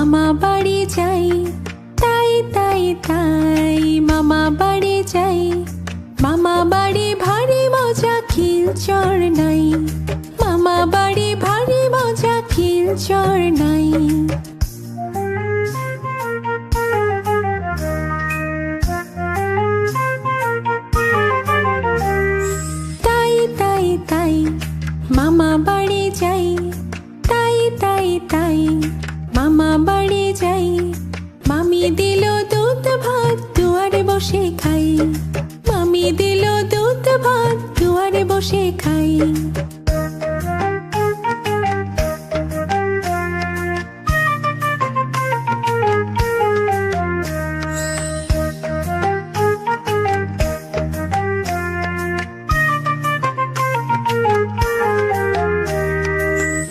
মামা বাড়ি যাই, তাই তাই তাই মামা বাড়ি যাই। মামা বাড়ি ভারী মজা, খিলচর নাই। মামা বাড়ি ভারী মজা, খিলচর নাই। তাই তাই তাই মামা বাড়ি যাই, তাই তাই তাই মামা বাড়ি যাই। মামি দিল দুধ ভাত, দুয়ারে বসে খাই। মামি দিল দুধ ভাত, দুয়ারে বসে খাই।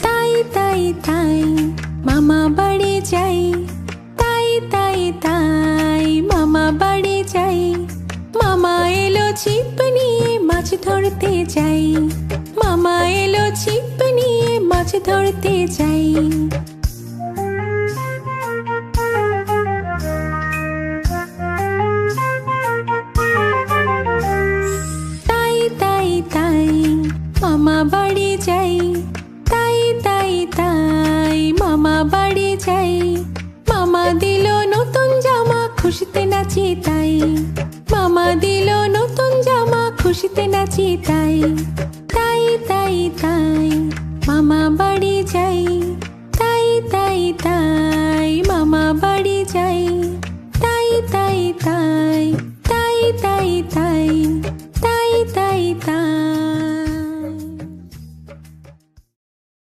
তাই তাই তাই মামা বাড়ি যাই, তাই তাই তাই মামা বাড়ি যাই। মামা এলো ছিপ নিয়ে মাছ ধরতে যাই। মামা এলো ছিপ নিয়ে মাছ ধরতে যাই। তাই তাই তাই মামা বাড়ি যাই, তাই তাই তাই মামা বাড়ি যাই। মামা দিল নতুন জামা, খুশিতে নাচি তাই। মামা দিল নতুন জামা, খুশিতে নাচি তাই। তাই তাই তাই মামা বাড়ি যাই, তাই তাই তাই মামা বাড়ি যাই। তাই তাই তাই তাই তাই তাই তাই তাই তাই